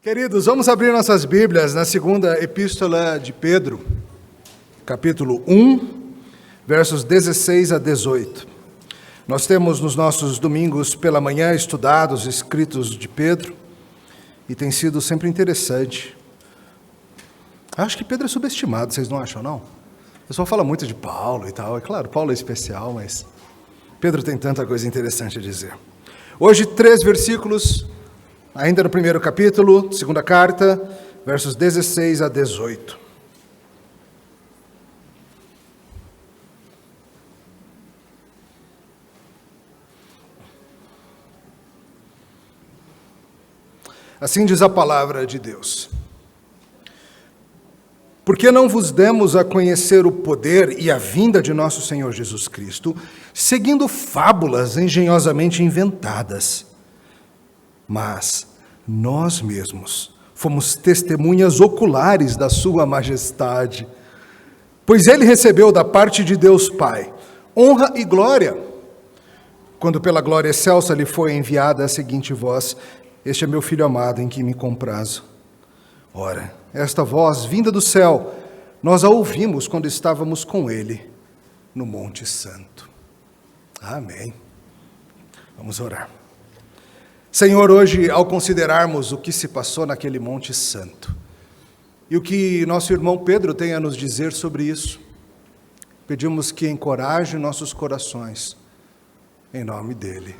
Queridos, vamos abrir nossas Bíblias na segunda epístola de Pedro, capítulo 1, versos 16 a 18. Nós temos nos nossos domingos pela manhã estudado os escritos de Pedro e tem sido sempre interessante. Acho que Pedro é subestimado, vocês não acham, não? O pessoal fala muito de Paulo e tal, é claro, Paulo é especial, mas Pedro tem tanta coisa interessante a dizer. Hoje, 3 versículos, ainda no primeiro capítulo, segunda carta, versos 16 a 18. Assim diz a palavra de Deus. Porque não vos demos a conhecer o poder e a vinda de nosso Senhor Jesus Cristo, seguindo fábulas engenhosamente inventadas, mas nós mesmos fomos testemunhas oculares da sua majestade, pois ele recebeu da parte de Deus Pai honra e glória, quando pela glória excelsa lhe foi enviada a seguinte voz: este é meu Filho amado, em quem me comprazo. Ora, esta voz, vinda do céu, nós a ouvimos quando estávamos com ele no Monte Santo. Amém. Vamos orar. Senhor, hoje, ao considerarmos o que se passou naquele Monte Santo, e o que nosso irmão Pedro tem a nos dizer sobre isso, pedimos que encoraje nossos corações, em nome dele.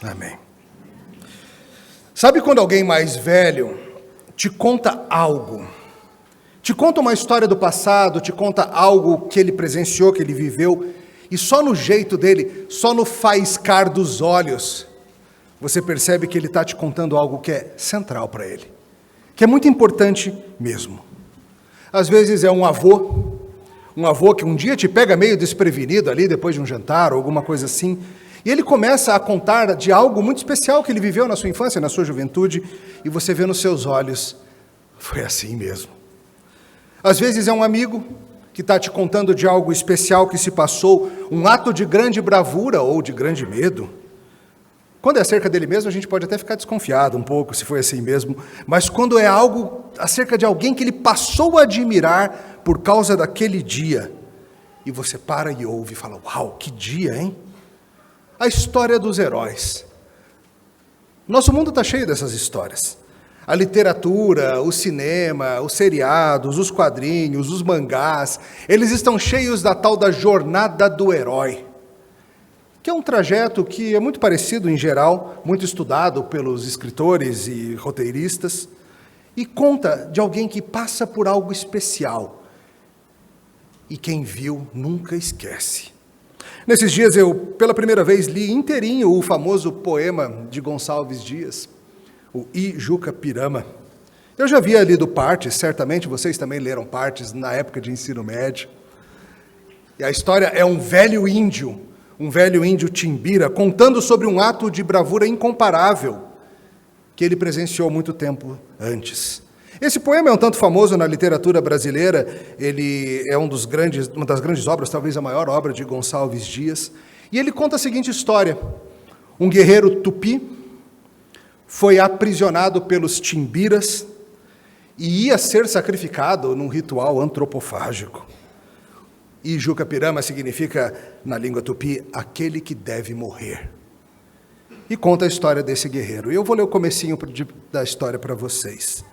Amém. Sabe quando alguém mais velho te conta algo, te conta uma história do passado, te conta algo que ele presenciou, que ele viveu, e só no jeito dele, só no faiscar dos olhos, você percebe que ele está te contando algo que é central para ele, que é muito importante mesmo. Às vezes é um avô que um dia te pega meio desprevenido ali, depois de um jantar ou alguma coisa assim, e ele começa a contar de algo muito especial que ele viveu na sua infância, na sua juventude, e você vê nos seus olhos, foi assim mesmo. Às vezes é um amigo que está te contando de algo especial que se passou, um ato de grande bravura ou de grande medo. Quando é acerca dele mesmo, a gente pode até ficar desconfiado um pouco, se foi assim mesmo, mas quando é algo acerca de alguém que ele passou a admirar por causa daquele dia, e você para e ouve e fala: uau, que dia, hein? A história dos heróis. Nosso mundo está cheio dessas histórias. A literatura, o cinema, os seriados, os quadrinhos, os mangás, eles estão cheios da tal da jornada do herói, que é um trajeto que é muito parecido em geral, muito estudado pelos escritores e roteiristas, e conta de alguém que passa por algo especial, e quem viu nunca esquece. Nesses dias eu, pela primeira vez, li inteirinho o famoso poema de Gonçalves Dias, o Ijuca Pirama. Eu já havia lido partes, certamente vocês também leram partes na época de ensino médio. E a história é um velho índio timbira, contando sobre um ato de bravura incomparável que ele presenciou muito tempo antes. Esse poema é um tanto famoso na literatura brasileira, ele é uma das grandes obras, talvez a maior obra de Gonçalves Dias, e ele conta a seguinte história: um guerreiro tupi foi aprisionado pelos timbiras e ia ser sacrificado num ritual antropofágico. Ijuca Pirama significa, na língua tupi, aquele que deve morrer. E conta a história desse guerreiro. E eu vou ler o comecinho da história para vocês.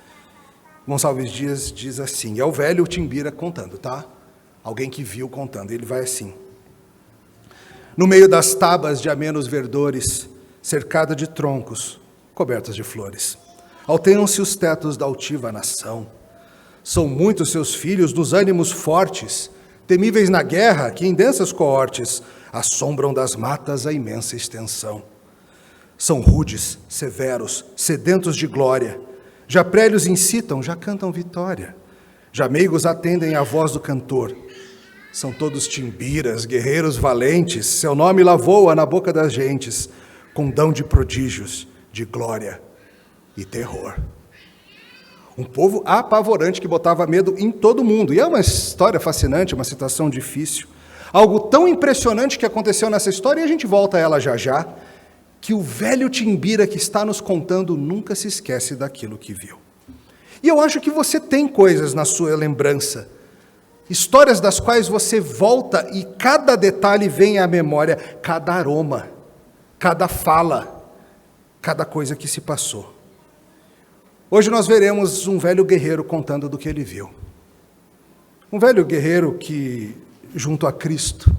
Gonçalves Dias diz assim, é o velho timbira contando, tá? Alguém que viu contando, ele vai assim. No meio das tabas de amenos verdores, cercada de troncos, cobertas de flores, alteiam-se os tetos da altiva nação. São muitos seus filhos dos ânimos fortes, temíveis na guerra, que em densas coortes assombram das matas a imensa extensão. São rudes, severos, sedentos de glória, já prélios incitam, já cantam vitória, já meigos atendem à voz do cantor. São todos timbiras, guerreiros valentes, seu nome lá voa na boca das gentes, com dão de prodígios, de glória e terror. Um povo apavorante que botava medo em todo mundo. E é uma história fascinante, uma situação difícil. Algo tão impressionante que aconteceu nessa história, e a gente volta a ela já já, que o velho Timbira que está nos contando nunca se esquece daquilo que viu. E eu acho que você tem coisas na sua lembrança, histórias das quais você volta e cada detalhe vem à memória, cada aroma, cada fala, cada coisa que se passou. Hoje nós veremos um velho guerreiro contando do que ele viu. Um velho guerreiro que, junto a Cristo,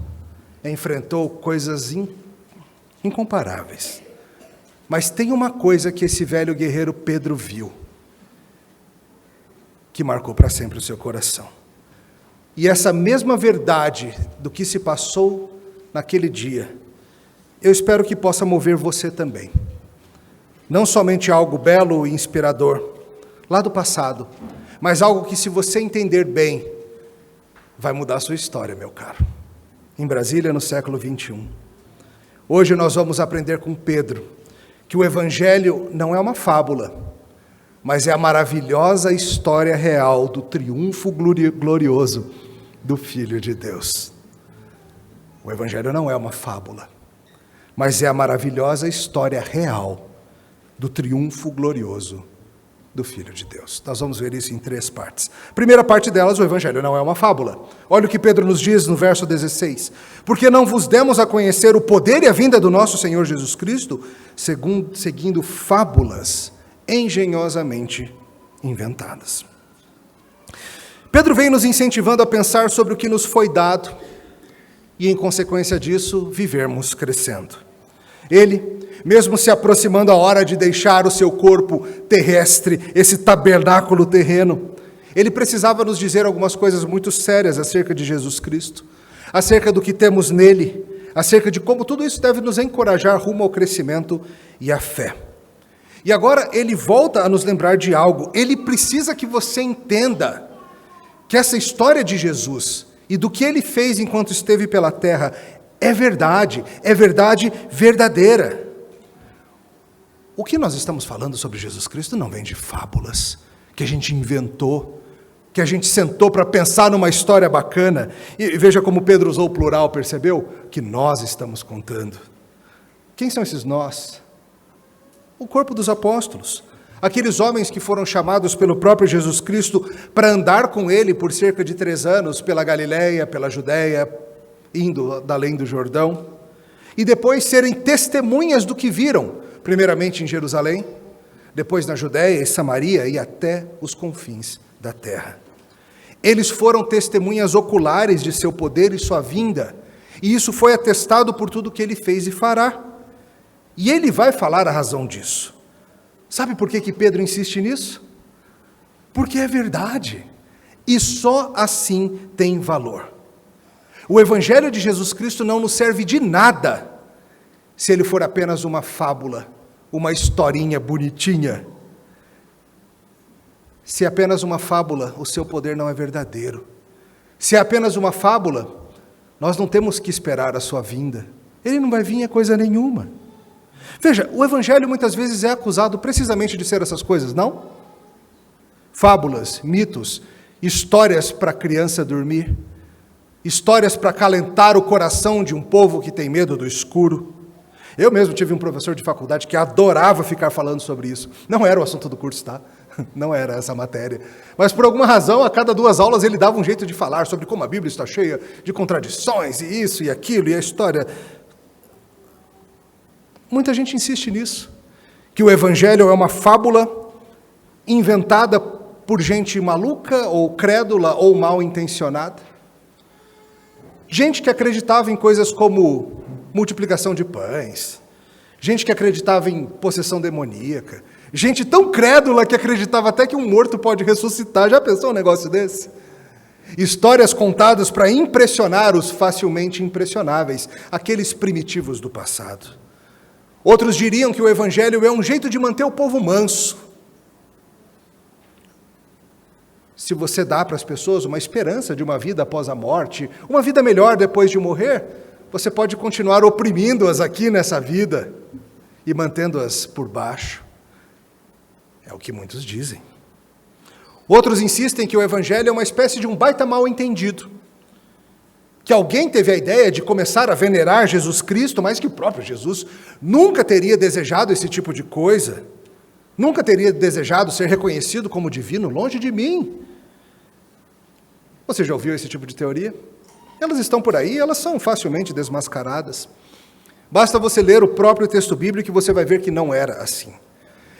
enfrentou coisas incomparáveis. Mas tem uma coisa que esse velho guerreiro Pedro viu, que marcou para sempre o seu coração. E essa mesma verdade do que se passou naquele dia, eu espero que possa mover você também. Não somente algo belo e inspirador, lá do passado, mas algo que, se você entender bem, vai mudar a sua história, meu caro. Em Brasília, no século 21. Hoje nós vamos aprender com Pedro que o Evangelho não é uma fábula, mas é a maravilhosa história real do triunfo glorioso do Filho de Deus. O Evangelho não é uma fábula, mas é a maravilhosa história real do triunfo glorioso do Filho de Deus. Nós vamos ver isso em 3 partes. Primeira parte delas, o Evangelho não é uma fábula. Olha o que Pedro nos diz no verso 16. Porque não vos demos a conhecer o poder e a vinda do nosso Senhor Jesus Cristo, seguindo fábulas engenhosamente inventadas. Pedro vem nos incentivando a pensar sobre o que nos foi dado e, em consequência disso, vivermos crescendo. Ele, mesmo se aproximando a hora de deixar o seu corpo terrestre, esse tabernáculo terreno, ele precisava nos dizer algumas coisas muito sérias acerca de Jesus Cristo, acerca do que temos nele, acerca de como tudo isso deve nos encorajar rumo ao crescimento e à fé. E agora ele volta a nos lembrar de algo. Ele precisa que você entenda que essa história de Jesus e do que ele fez enquanto esteve pela terra é verdade verdadeira. O que nós estamos falando sobre Jesus Cristo não vem de fábulas que a gente inventou, que a gente sentou para pensar numa história bacana. E veja como Pedro usou o plural, percebeu? Que nós estamos contando. Quem são esses nós? O corpo dos apóstolos. Aqueles homens que foram chamados pelo próprio Jesus Cristo para andar com ele por cerca de 3 anos, pela Galileia, pela Judéia, indo da além do Jordão, e depois serem testemunhas do que viram, primeiramente em Jerusalém, depois na Judéia e Samaria e até os confins da terra. Eles foram testemunhas oculares de seu poder e sua vinda, e isso foi atestado por tudo que ele fez e fará. E ele vai falar a razão disso. Sabe por que Pedro insiste nisso? Porque é verdade, e só assim tem valor. O Evangelho de Jesus Cristo não nos serve de nada se ele for apenas uma fábula, uma historinha bonitinha. Se é apenas uma fábula, o seu poder não é verdadeiro. Se é apenas uma fábula, nós não temos que esperar a sua vinda. Ele não vai vir a coisa nenhuma. Veja, o Evangelho muitas vezes é acusado precisamente de ser essas coisas, não? Fábulas, mitos, histórias para a criança dormir, histórias para acalentar o coração de um povo que tem medo do escuro. Eu mesmo tive um professor de faculdade que adorava ficar falando sobre isso. Não era o assunto do curso, tá? Não era essa matéria. Mas por alguma razão, a cada 2 aulas ele dava um jeito de falar sobre como a Bíblia está cheia de contradições, e isso e aquilo, e a história. Muita gente insiste nisso, que o Evangelho é uma fábula inventada por gente maluca, ou crédula, ou mal intencionada. Gente que acreditava em coisas como multiplicação de pães, gente que acreditava em possessão demoníaca, gente tão crédula que acreditava até que um morto pode ressuscitar. Já pensou um negócio desse? Histórias contadas para impressionar os facilmente impressionáveis, aqueles primitivos do passado. Outros diriam que o Evangelho é um jeito de manter o povo manso. Se você dá para as pessoas uma esperança de uma vida após a morte, uma vida melhor depois de morrer, você pode continuar oprimindo-as aqui nessa vida e mantendo-as por baixo. É o que muitos dizem. Outros insistem que o Evangelho é uma espécie de um baita mal entendido. que alguém teve a ideia de começar a venerar Jesus Cristo, mas que o próprio Jesus nunca teria desejado esse tipo de coisa, nunca teria desejado ser reconhecido como divino, longe de mim. Você já ouviu esse tipo de teoria? Elas estão por aí, elas são facilmente desmascaradas. Basta você ler o próprio texto bíblico e você vai ver que não era assim.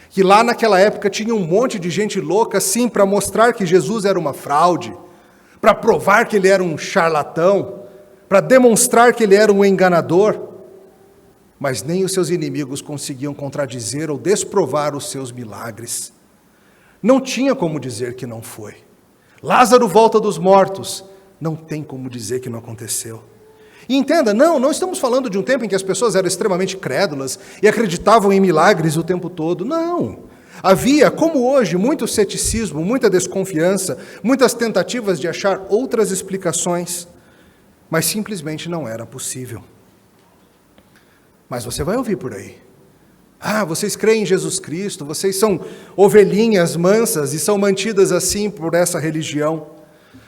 Que lá naquela época tinha um monte de gente louca, sim, para mostrar que Jesus era uma fraude, para provar que ele era um charlatão, para demonstrar que ele era um enganador. Mas nem os seus inimigos conseguiam contradizer ou desprovar os seus milagres. Não tinha como dizer que não foi. Lázaro volta dos mortos, não tem como dizer que não aconteceu. E entenda, não estamos falando de um tempo em que as pessoas eram extremamente crédulas e acreditavam em milagres o tempo todo. Não. Havia, como hoje, muito ceticismo, muita desconfiança, muitas tentativas de achar outras explicações, mas simplesmente não era possível. Mas você vai ouvir por aí. Vocês creem em Jesus Cristo, vocês são ovelhinhas mansas e são mantidas assim por essa religião.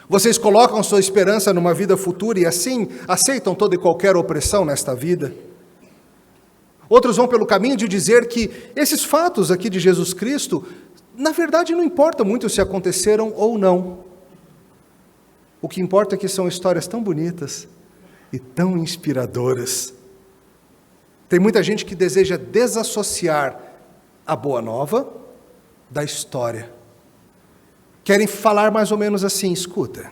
Vocês colocam sua esperança numa vida futura e assim aceitam toda e qualquer opressão nesta vida. Outros vão pelo caminho de dizer que esses fatos aqui de Jesus Cristo, na verdade não importa muito se aconteceram ou não. O que importa é que são histórias tão bonitas e tão inspiradoras. Tem muita gente que deseja desassociar a boa nova da história. Querem falar mais ou menos assim, escuta,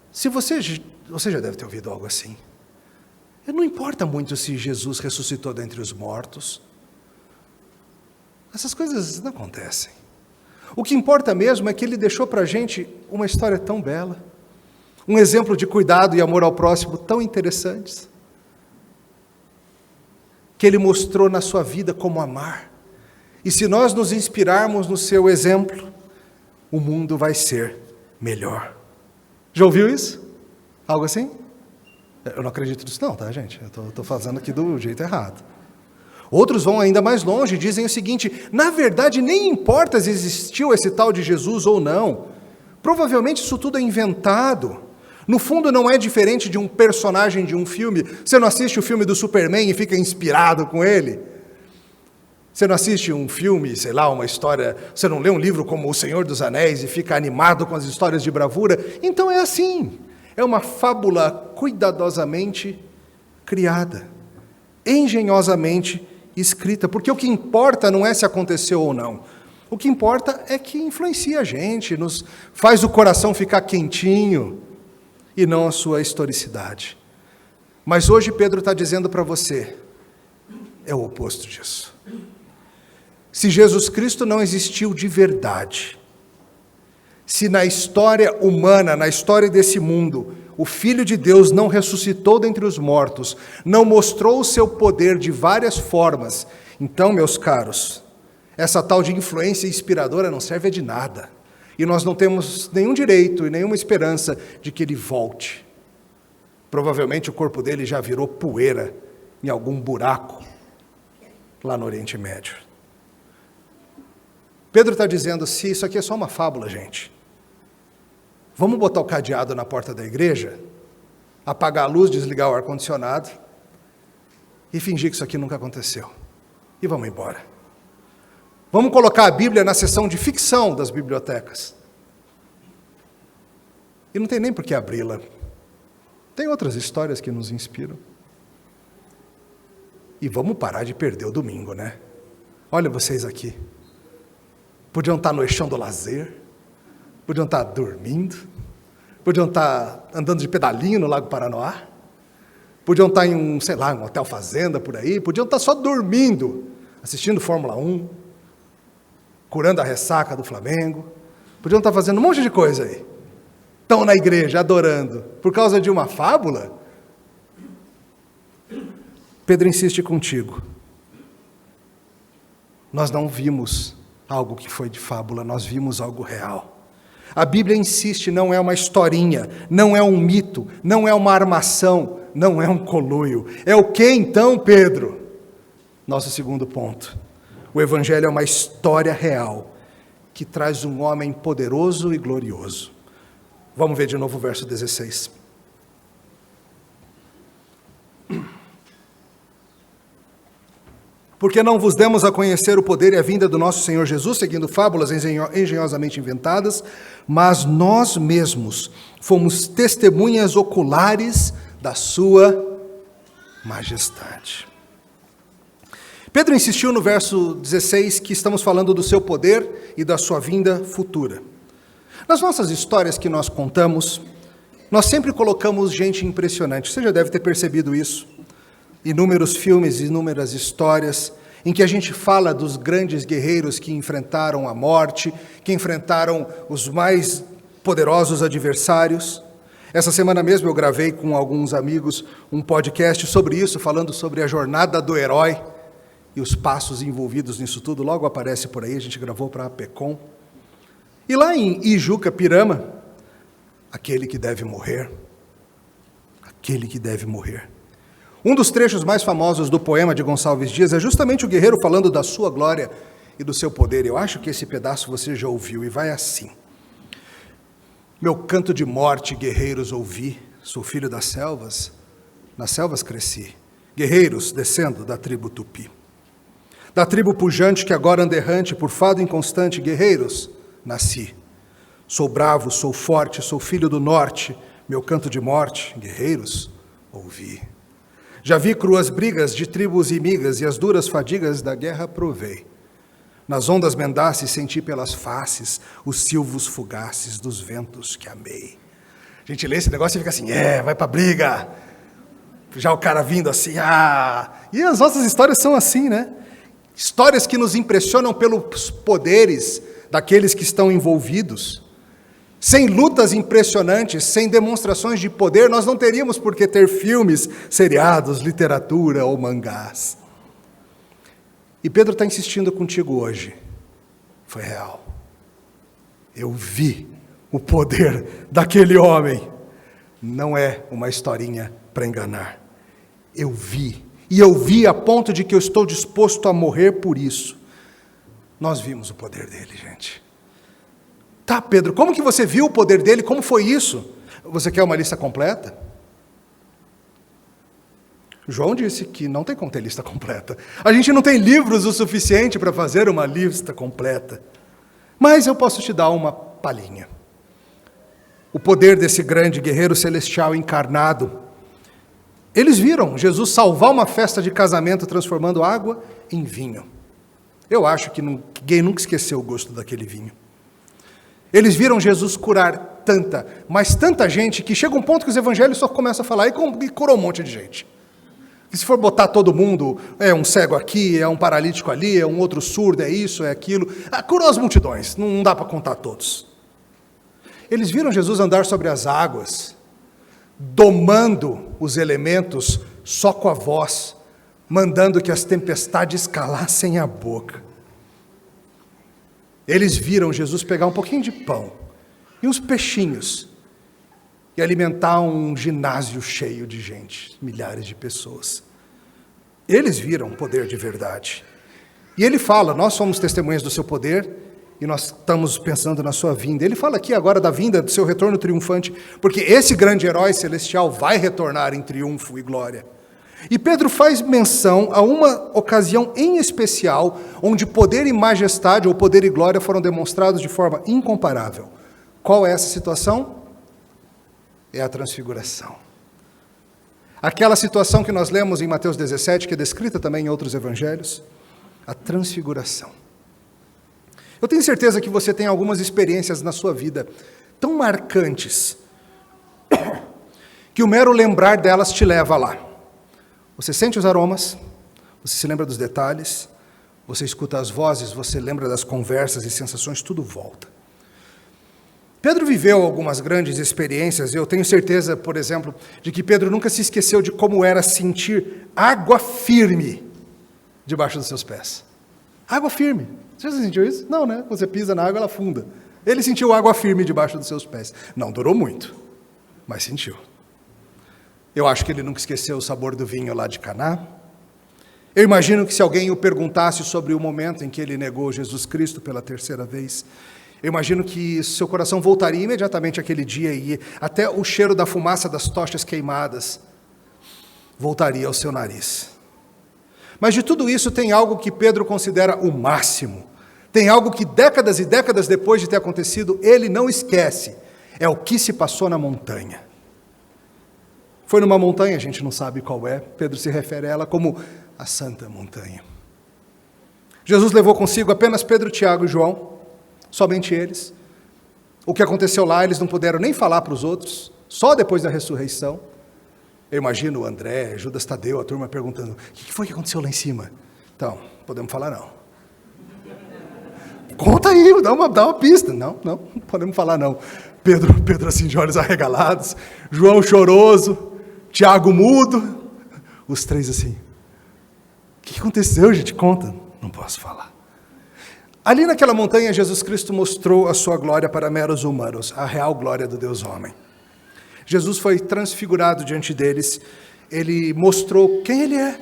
se você já deve ter ouvido algo assim, não importa muito se Jesus ressuscitou dentre os mortos, essas coisas não acontecem. O que importa mesmo é que ele deixou para a gente uma história tão bela, um exemplo de cuidado e amor ao próximo tão interessantes, que ele mostrou na sua vida como amar, e se nós nos inspirarmos no seu exemplo, o mundo vai ser melhor. Já ouviu isso? Algo assim? Eu não acredito nisso não, tá, gente? Eu estou fazendo aqui do jeito errado. Outros vão ainda mais longe e dizem o seguinte, na verdade nem importa se existiu esse tal de Jesus ou não. Provavelmente isso tudo é inventado. No fundo não é diferente de um personagem de um filme. Você não assiste o filme do Superman e fica inspirado com ele? Você não assiste um filme, sei lá, uma história, você não lê um livro como O Senhor dos Anéis e fica animado com as histórias de bravura? Então é assim, é uma fábula cuidadosamente criada, engenhosamente escrita, porque o que importa não é se aconteceu ou não, o que importa é que influencia a gente, nos faz o coração ficar quentinho, e não a sua historicidade. Mas hoje Pedro está dizendo para você, é o oposto disso. Se Jesus Cristo não existiu de verdade, se na história humana, na história desse mundo, o Filho de Deus não ressuscitou dentre os mortos, não mostrou o seu poder de várias formas, então, meus caros, essa tal de influência inspiradora não serve de nada. E nós não temos nenhum direito e nenhuma esperança de que ele volte. Provavelmente o corpo dele já virou poeira em algum buraco lá no Oriente Médio. Pedro está dizendo, se isso aqui é só uma fábula, gente, vamos botar o cadeado na porta da igreja, apagar a luz, desligar o ar-condicionado e fingir que isso aqui nunca aconteceu. E vamos embora. Vamos colocar a Bíblia na seção de ficção das bibliotecas. E não tem nem por que abri-la. Tem outras histórias que nos inspiram. E vamos parar de perder o domingo, né? Olha vocês aqui. Podiam estar no eixão do lazer, podiam estar dormindo, podiam estar andando de pedalinho no Lago Paranoá, podiam estar em um hotel fazenda por aí, podiam estar só dormindo, assistindo Fórmula 1, curando a ressaca do Flamengo, podiam estar fazendo um monte de coisa aí. Estão na igreja adorando, por causa de uma fábula? Pedro insiste contigo. Nós não vimos algo que foi de fábula, nós vimos algo real. A Bíblia insiste, não é uma historinha, não é um mito, não é uma armação, não é um coluio. É o que então, Pedro? Nosso segundo ponto. O Evangelho é uma história real, que traz um homem poderoso e glorioso. Vamos ver de novo o verso 16. Porque não vos demos a conhecer o poder e a vinda do nosso Senhor Jesus, seguindo fábulas engenhosamente inventadas, mas nós mesmos fomos testemunhas oculares da sua majestade. Pedro insistiu no verso 16 que estamos falando do seu poder e da sua vinda futura. Nas nossas histórias que nós contamos, nós sempre colocamos gente impressionante. Você já deve ter percebido isso. Inúmeros filmes, inúmeras histórias em que a gente fala dos grandes guerreiros que enfrentaram a morte, que enfrentaram os mais poderosos adversários. Essa semana mesmo eu gravei com alguns amigos um podcast sobre isso, falando sobre a jornada do herói e os passos envolvidos nisso tudo. Logo aparece por aí, a gente gravou para a PECOM. E lá em Ijuca, Pirama, aquele que deve morrer, aquele que deve morrer. Um dos trechos mais famosos do poema de Gonçalves Dias é justamente o guerreiro falando da sua glória e do seu poder. Eu acho que esse pedaço você já ouviu e vai assim. Meu canto de morte, guerreiros, ouvi, sou filho das selvas, nas selvas cresci. Guerreiros, descendo da tribo Tupi. Da tribo pujante que agora anda errante, por fado inconstante, guerreiros, nasci. Sou bravo, sou forte, sou filho do norte, meu canto de morte, guerreiros, ouvi. Já vi cruas brigas de tribos inimigas e as duras fadigas da guerra provei. Nas ondas mendaces senti pelas faces os silvos fugaces dos ventos que amei. A gente lê esse negócio e fica assim, vai pra briga. Já o cara vindo assim, E as nossas histórias são assim, né? Histórias que nos impressionam pelos poderes daqueles que estão envolvidos. Sem lutas impressionantes, sem demonstrações de poder, nós não teríamos por que ter filmes, seriados, literatura ou mangás. E Pedro está insistindo contigo hoje. Foi real. Eu vi o poder daquele homem. Não é uma historinha para enganar. Eu vi. E eu vi a ponto de que eu estou disposto a morrer por isso. Nós vimos o poder dele, gente. Tá, Pedro, como que você viu o poder dele? Como foi isso? Você quer uma lista completa? João disse que não tem como ter lista completa. A gente não tem livros o suficiente para fazer uma lista completa. Mas eu posso te dar uma palhinha. O poder desse grande guerreiro celestial encarnado. Eles viram Jesus salvar uma festa de casamento transformando água em vinho. Eu acho que ninguém nunca esqueceu o gosto daquele vinho. Eles viram Jesus curar mas tanta gente, que chega um ponto que os evangelhos só começam a falar e curou um monte de gente. E se for botar todo mundo, é um cego aqui, é um paralítico ali, é um outro surdo, é isso, é aquilo. Curou as multidões, não dá para contar todos. Eles viram Jesus andar sobre as águas, domando os elementos só com a voz, mandando que as tempestades calassem a boca. Eles viram Jesus pegar um pouquinho de pão e uns peixinhos e alimentar um ginásio cheio de gente, milhares de pessoas. Eles viram o poder de verdade. E ele fala, nós somos testemunhas do seu poder e nós estamos pensando na sua vinda. Ele fala aqui agora da vinda, do seu retorno triunfante, porque esse grande herói celestial vai retornar em triunfo e glória. E Pedro faz menção a uma ocasião em especial, onde poder e majestade, ou poder e glória, foram demonstrados de forma incomparável. Qual é essa situação? É a transfiguração. Aquela situação que nós lemos em Mateus 17, que é descrita também em outros evangelhos, a transfiguração. Eu tenho certeza que você tem algumas experiências na sua vida tão marcantes, que o mero lembrar delas te leva lá. Você sente os aromas, você se lembra dos detalhes, você escuta as vozes, você lembra das conversas e sensações, tudo volta. Pedro viveu algumas grandes experiências, eu tenho certeza, por exemplo, de que Pedro nunca se esqueceu de como era sentir água firme debaixo dos seus pés. Água firme. Você já sentiu isso? Não, né? Você pisa na água, ela afunda. Ele sentiu água firme debaixo dos seus pés. Não durou muito, mas sentiu. Eu acho que ele nunca esqueceu o sabor do vinho lá de Caná. Eu imagino que se alguém o perguntasse sobre o momento em que ele negou Jesus Cristo pela terceira vez, eu imagino que seu coração voltaria imediatamente àquele dia e até o cheiro da fumaça das tochas queimadas voltaria ao seu nariz. Mas de tudo isso tem algo que Pedro considera o máximo. Tem algo que décadas e décadas depois de ter acontecido, ele não esquece. É o que se passou na montanha. Foi numa montanha, a gente não sabe qual é. Pedro se refere a ela como a Santa Montanha. Jesus levou consigo apenas Pedro, Tiago e João, somente eles. O que aconteceu lá, eles não puderam nem falar para os outros, só depois da ressurreição. Eu imagino o André, Judas Tadeu, a turma perguntando, o que foi que aconteceu lá em cima? Então, podemos falar não. Conta aí, dá uma pista. Não podemos falar não. Pedro assim de olhos arregalados, João choroso, Tiago mudo, os três assim. O que aconteceu, gente? Conta. Não posso falar. Ali naquela montanha, Jesus Cristo mostrou a sua glória para meros humanos, a real glória do Deus homem. Jesus foi transfigurado diante deles, ele mostrou quem ele é,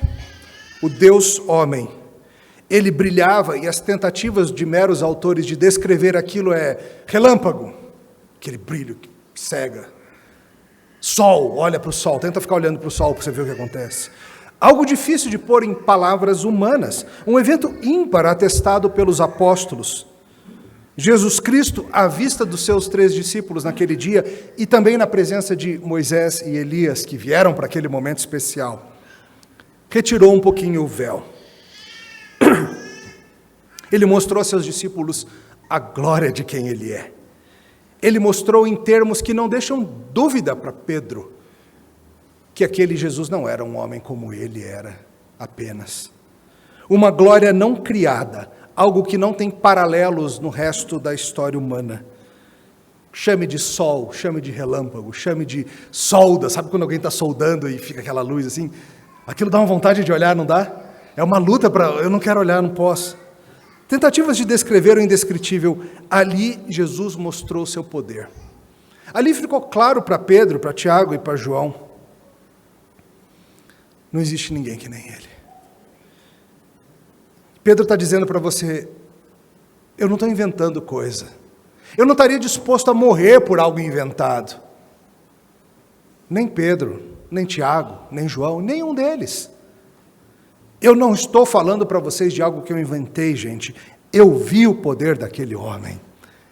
o Deus homem. Ele brilhava e as tentativas de meros autores de descrever aquilo é relâmpago, aquele brilho que cega. Sol, olha para o sol, tenta ficar olhando para o sol para você ver o que acontece. Algo difícil de pôr em palavras humanas, um evento ímpar atestado pelos apóstolos. Jesus Cristo, à vista dos seus 3 discípulos naquele dia, e também na presença de Moisés e Elias, que vieram para aquele momento especial, retirou um pouquinho o véu. Ele mostrou a seus discípulos a glória de quem ele é. Ele mostrou em termos que não deixam dúvida para Pedro, que aquele Jesus não era um homem como ele era, apenas. Uma glória não criada, algo que não tem paralelos no resto da história humana. Chame de sol, chame de relâmpago, chame de solda. Sabe quando alguém está soldando e fica aquela luz assim? Aquilo dá uma vontade de olhar, não dá? É uma luta para... eu não quero olhar, não posso. Tentativas de descrever o indescritível. Ali Jesus mostrou o seu poder. Ali ficou claro para Pedro, para Tiago e para João. Não existe ninguém que nem ele. Pedro está dizendo para você, eu não estou inventando coisa. Eu não estaria disposto a morrer por algo inventado. Nem Pedro, nem Tiago, nem João, nenhum deles. Eu não estou falando para vocês de algo que eu inventei, gente. Eu vi o poder daquele homem.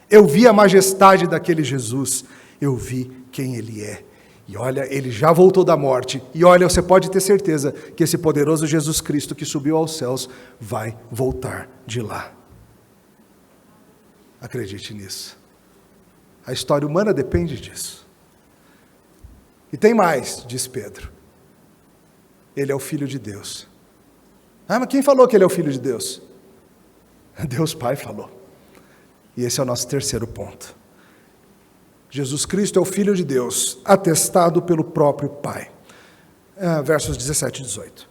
Eu vi a majestade daquele Jesus. Eu vi quem ele é. E olha, ele já voltou da morte. E olha, você pode ter certeza que esse poderoso Jesus Cristo que subiu aos céus vai voltar de lá. Acredite nisso. A história humana depende disso. E tem mais, diz Pedro. Ele é o Filho de Deus. Ah, mas quem falou que ele é o Filho de Deus? Deus Pai falou. E esse é o nosso terceiro ponto. Jesus Cristo é o Filho de Deus, atestado pelo próprio Pai. Versos 17 e 18.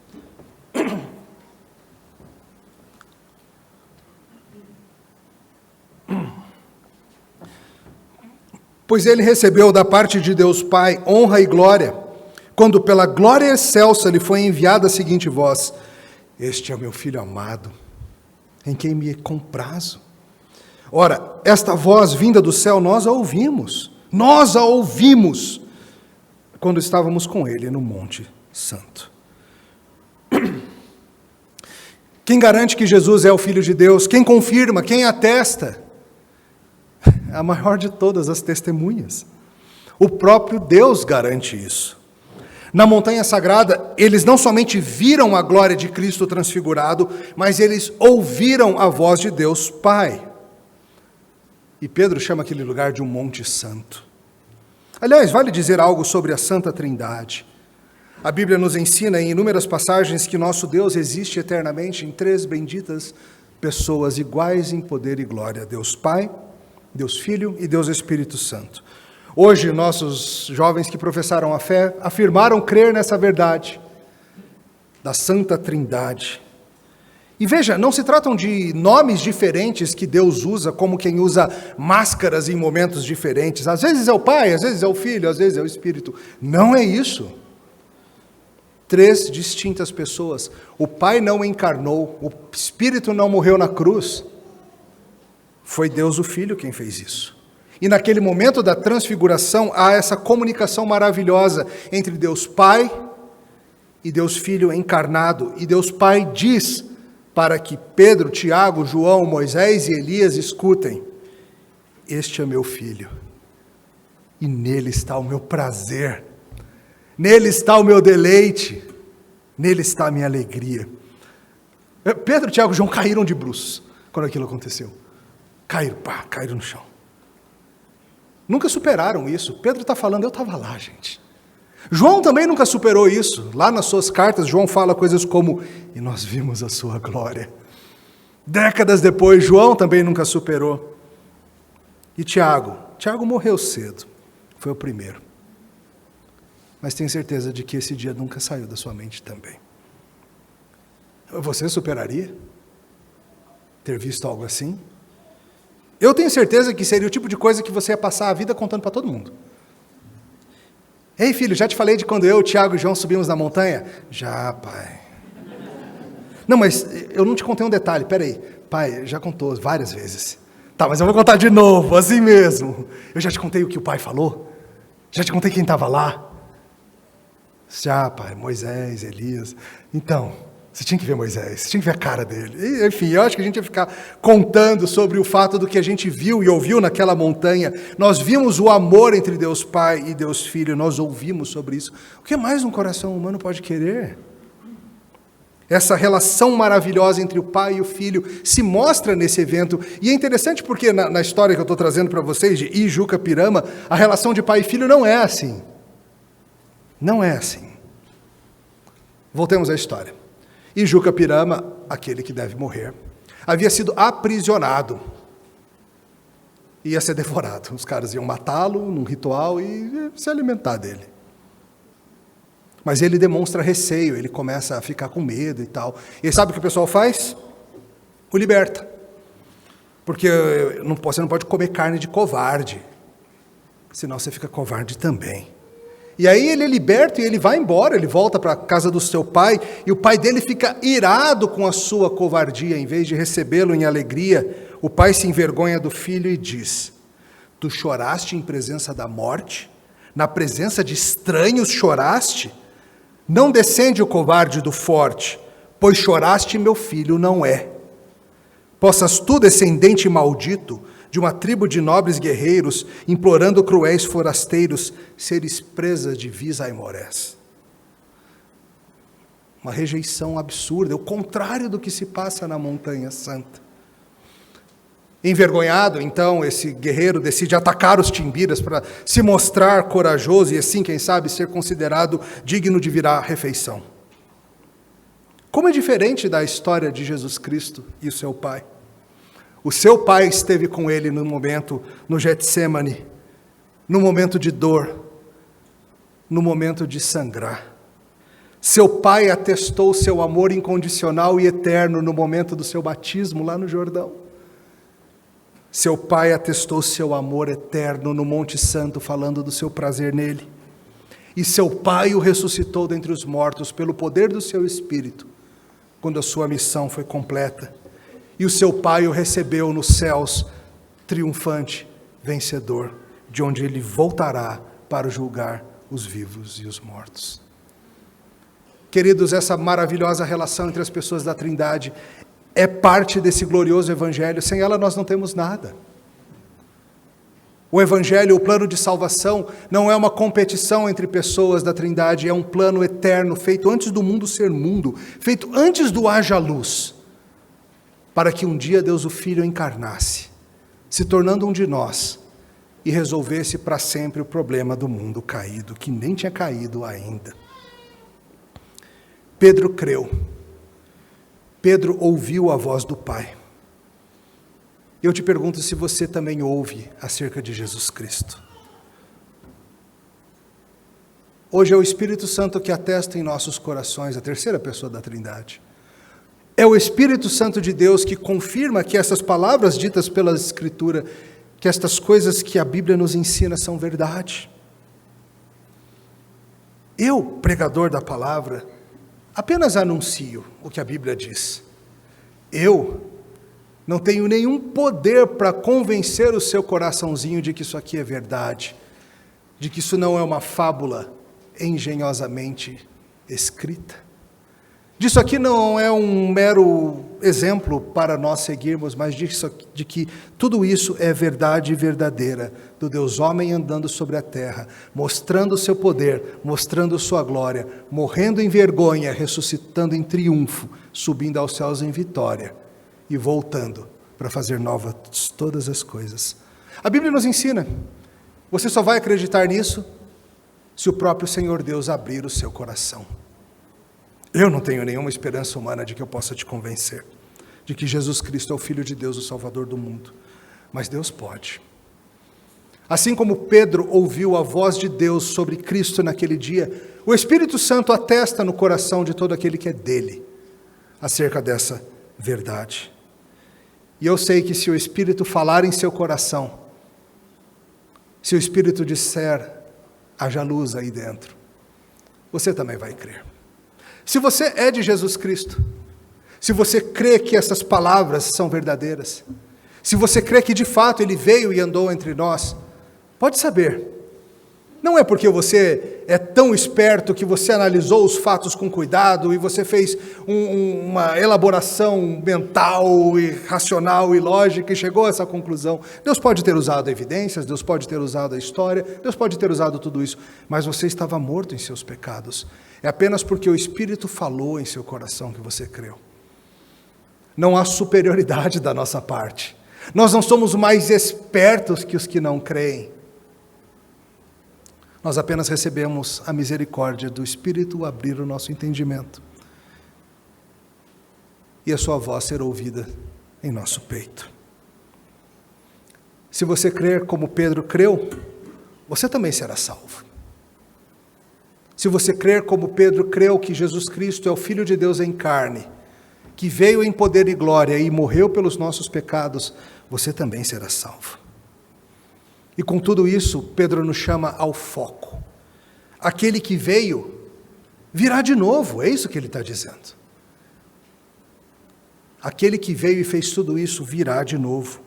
Pois ele recebeu da parte de Deus Pai honra e glória, quando pela glória excelsa lhe foi enviada a seguinte voz: este é o meu Filho amado, em quem me comprazo. Ora, esta voz vinda do céu nós a ouvimos quando estávamos com ele no Monte Santo. Quem garante que Jesus é o Filho de Deus? Quem confirma? Quem atesta? A maior de todas as testemunhas. O próprio Deus garante isso. Na montanha sagrada, eles não somente viram a glória de Cristo transfigurado, mas eles ouviram a voz de Deus Pai. E Pedro chama aquele lugar de um Monte Santo. Aliás, vale dizer algo sobre a Santa Trindade. A Bíblia nos ensina em inúmeras passagens que nosso Deus existe eternamente em 3 benditas pessoas iguais em poder e glória: Deus Pai, Deus Filho e Deus Espírito Santo. Hoje, nossos jovens que professaram a fé afirmaram crer nessa verdade da Santa Trindade. E veja, não se tratam de nomes diferentes que Deus usa, como quem usa máscaras em momentos diferentes. Às vezes é o Pai, às vezes é o Filho, às vezes é o Espírito. Não é isso. 3 distintas pessoas. O Pai não encarnou, o Espírito não morreu na cruz. Foi Deus o Filho quem fez isso. E naquele momento da transfiguração, há essa comunicação maravilhosa entre Deus Pai e Deus Filho encarnado, e Deus Pai diz para que Pedro, Tiago, João, Moisés e Elias escutem: este é meu filho, e nele está o meu prazer, nele está o meu deleite, nele está a minha alegria. Pedro, Tiago e João caíram de bruços quando aquilo aconteceu. Caíram no chão. Nunca superaram isso. Pedro está falando, eu estava lá, gente. João também nunca superou isso. Lá nas suas cartas, João fala coisas como: e nós vimos a sua glória. Décadas depois, João também nunca superou. E Tiago morreu cedo. Foi o primeiro. Mas tenho certeza de que esse dia nunca saiu da sua mente também. Você superaria ter visto algo assim? Eu tenho certeza que seria o tipo de coisa que você ia passar a vida contando para todo mundo. Ei, filho, já te falei de quando eu, Tiago e João subimos na montanha? Já, pai. Não, mas eu não te contei um detalhe, peraí. Pai, já contou várias vezes. Tá, mas eu vou contar de novo, assim mesmo. Eu já te contei o que o pai falou? Já te contei quem estava lá? Já, pai, Moisés, Elias. Então, você tinha que ver Moisés, você tinha que ver a cara dele. E, enfim, eu acho que a gente ia ficar contando sobre o fato do que a gente viu e ouviu naquela montanha. Nós vimos o amor entre Deus Pai e Deus Filho, nós ouvimos sobre isso. O que mais um coração humano pode querer? Essa relação maravilhosa entre o Pai e o Filho se mostra nesse evento. E é interessante porque na história que eu estou trazendo para vocês, de Ijuca-Pirama, a relação de pai e filho não é assim. Não é assim. Voltemos à história. Ijuca-Pirama, aquele que deve morrer, havia sido aprisionado. Ia ser devorado. Os caras iam matá-lo num ritual e se alimentar dele. Mas ele demonstra receio, ele começa a ficar com medo e tal. E sabe o que o pessoal faz? O liberta. Porque você não pode comer carne de covarde, senão você fica covarde também. E aí ele é liberto e ele vai embora, ele volta para a casa do seu pai, e o pai dele fica irado com a sua covardia. Em vez de recebê-lo em alegria, o pai se envergonha do filho e diz: tu choraste em presença da morte? Na presença de estranhos choraste? Não descende o covarde do forte, pois choraste meu filho não é. Possas tu, descendente maldito, de uma tribo de nobres guerreiros, implorando cruéis forasteiros, seres presa de vis aimorés. Uma rejeição absurda, o contrário do que se passa na Montanha Santa. Envergonhado, então, esse guerreiro decide atacar os timbiras para se mostrar corajoso e assim, quem sabe, ser considerado digno de virar refeição. Como é diferente da história de Jesus Cristo e o seu Pai. O seu Pai esteve com ele no momento, no Getsemane, no momento de dor, no momento de sangrar. Seu Pai atestou seu amor incondicional e eterno no momento do seu batismo lá no Jordão. Seu Pai atestou seu amor eterno no Monte Santo, falando do seu prazer nele. E seu Pai o ressuscitou dentre os mortos pelo poder do seu Espírito, quando a sua missão foi completa. E o seu Pai o recebeu nos céus, triunfante, vencedor, de onde ele voltará para julgar os vivos e os mortos. Queridos, essa maravilhosa relação entre as pessoas da Trindade é parte desse glorioso Evangelho. Sem ela nós não temos nada. O Evangelho, o plano de salvação, não é uma competição entre pessoas da Trindade, é um plano eterno, feito antes do mundo ser mundo, feito antes do haja luz, para que um dia Deus o Filho encarnasse, se tornando um de nós, e resolvesse para sempre o problema do mundo caído, que nem tinha caído ainda. Pedro creu. Pedro ouviu a voz do Pai. Eu te pergunto se você também ouve acerca de Jesus Cristo. Hoje é o Espírito Santo que atesta em nossos corações, a terceira pessoa da Trindade. É o Espírito Santo de Deus que confirma que essas palavras ditas pela Escritura, que estas coisas que a Bíblia nos ensina são verdade. Eu, pregador da palavra, apenas anuncio o que a Bíblia diz. Eu não tenho nenhum poder para convencer o seu coraçãozinho de que isso aqui é verdade, de que isso não é uma fábula engenhosamente escrita. Disso aqui não é um mero exemplo para nós seguirmos, mas de que tudo isso é verdade verdadeira, do Deus homem andando sobre a terra, mostrando o seu poder, mostrando sua glória, morrendo em vergonha, ressuscitando em triunfo, subindo aos céus em vitória e voltando para fazer novas todas as coisas. A Bíblia nos ensina, você só vai acreditar nisso se o próprio Senhor Deus abrir o seu coração. Eu não tenho nenhuma esperança humana de que eu possa te convencer de que Jesus Cristo é o Filho de Deus, o Salvador do mundo. Mas Deus pode. Assim como Pedro ouviu a voz de Deus sobre Cristo naquele dia, o Espírito Santo atesta no coração de todo aquele que é dele, acerca dessa verdade. E eu sei que se o Espírito falar em seu coração, se o Espírito disser, haja luz aí dentro, você também vai crer. Se você é de Jesus Cristo, se você crê que essas palavras são verdadeiras, se você crê que de fato Ele veio e andou entre nós, pode saber, não é porque você é tão esperto que você analisou os fatos com cuidado e você fez uma elaboração mental e racional e lógica e chegou a essa conclusão. Deus pode ter usado evidências, Deus pode ter usado a história, Deus pode ter usado tudo isso, mas você estava morto em seus pecados. É apenas porque o Espírito falou em seu coração que você creu. Não há superioridade da nossa parte. Nós não somos mais espertos que os que não creem. Nós apenas recebemos a misericórdia do Espírito abrir o nosso entendimento e a sua voz ser ouvida em nosso peito. Se você crer como Pedro creu, você também será salvo. Se você crer como Pedro creu que Jesus Cristo é o Filho de Deus em carne, que veio em poder e glória e morreu pelos nossos pecados, você também será salvo. E com tudo isso, Pedro nos chama ao foco. Aquele que veio, virá de novo, é isso que ele está dizendo. Aquele que veio e fez tudo isso, virá de novo.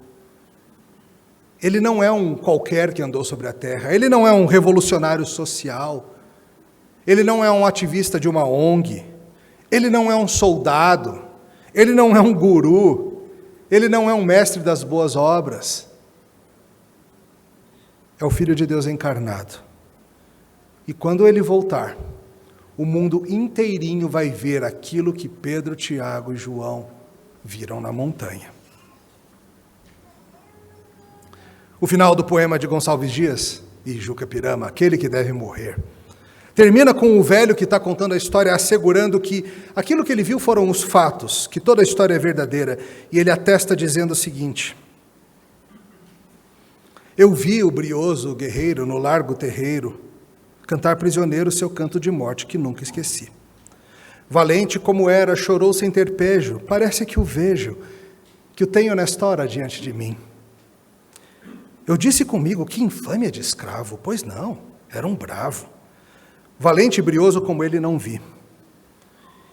Ele não é um qualquer que andou sobre a terra, ele não é um revolucionário social, ele não é um ativista de uma ONG, ele não é um soldado, ele não é um guru, ele não é um mestre das boas obras. É o Filho de Deus encarnado. E quando ele voltar, o mundo inteirinho vai ver aquilo que Pedro, Tiago e João viram na montanha. O final do poema de Gonçalves Dias e Juca Pirama, Aquele que Deve Morrer, termina com o velho que está contando a história, assegurando que aquilo que ele viu foram os fatos, que toda a história é verdadeira, e ele atesta dizendo o seguinte: eu vi o brioso guerreiro no largo terreiro cantar prisioneiro seu canto de morte que nunca esqueci. Valente como era, chorou sem ter pejo, parece que o vejo, que o tenho nesta hora diante de mim. Eu disse comigo, que infâmia de escravo, pois não, era um bravo. Valente e brioso como ele não vi.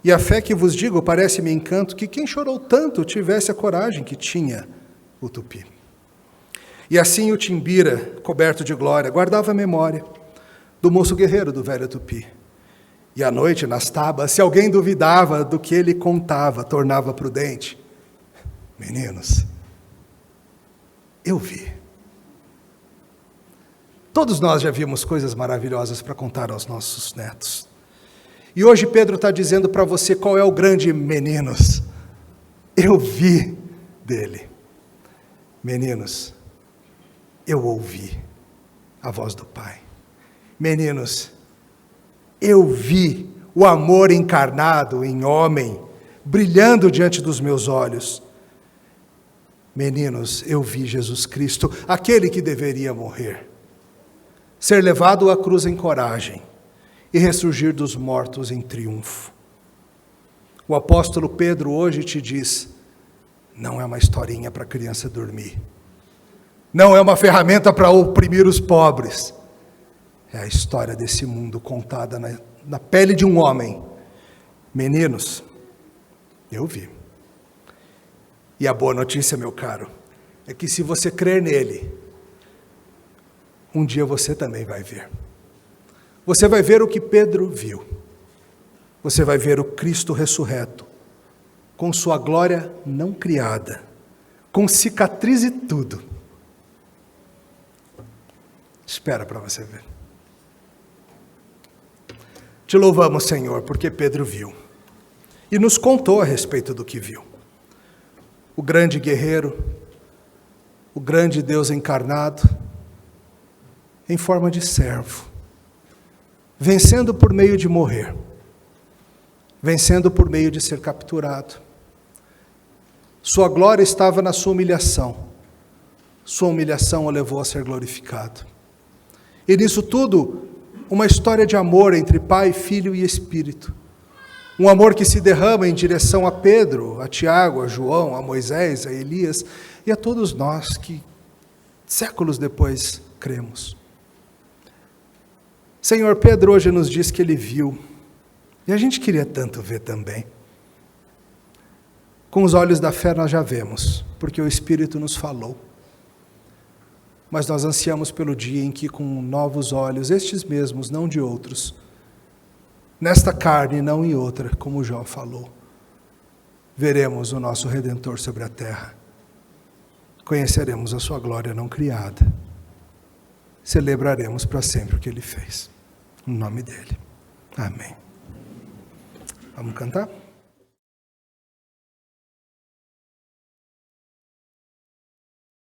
E a fé que vos digo parece-me encanto que quem chorou tanto tivesse a coragem que tinha o Tupi. E assim o Timbira, coberto de glória, guardava a memória do moço guerreiro do velho Tupi. E à noite, nas tabas, se alguém duvidava do que ele contava, tornava prudente. Meninos, eu vi. Todos nós já vimos coisas maravilhosas para contar aos nossos netos. E hoje Pedro está dizendo para você qual é o grande meninos. Eu vi dele. Meninos, eu ouvi a voz do Pai. Meninos, eu vi o amor encarnado em homem, brilhando diante dos meus olhos. Meninos, eu vi Jesus Cristo, aquele que deveria morrer, ser levado à cruz em coragem e ressurgir dos mortos em triunfo. O apóstolo Pedro hoje te diz, não é uma historinha para criança dormir, não é uma ferramenta para oprimir os pobres, é a história desse mundo contada na pele de um homem. Meninos, eu vi. E a boa notícia, meu caro, é que se você crer nele, um dia você também vai ver. Você vai ver o que Pedro viu. você vai ver o Cristo ressurreto, com sua glória não criada, com cicatriz e tudo. Espera para você ver. Te louvamos, Senhor, porque Pedro viu e nos contou a respeito do que viu. O grande guerreiro, o grande Deus encarnado, em forma de servo, vencendo por meio de morrer, vencendo por meio de ser capturado. Sua glória estava na sua humilhação. Sua humilhação o levou a ser glorificado. E nisso tudo, uma história de amor entre Pai, Filho e Espírito. Um amor que se derrama em direção a Pedro, a Tiago, a João, a Moisés, a Elias e a todos nós que, séculos depois, cremos. Senhor, Pedro hoje nos diz que ele viu, e a gente queria tanto ver também. Com os olhos da fé nós já vemos, porque o Espírito nos falou. Mas nós ansiamos pelo dia em que, com novos olhos, estes mesmos, não de outros, nesta carne, não em outra, como Jó falou, veremos o nosso Redentor sobre a terra, conheceremos a sua glória não criada, celebraremos para sempre o que ele fez, no nome dele. Amém. Vamos cantar?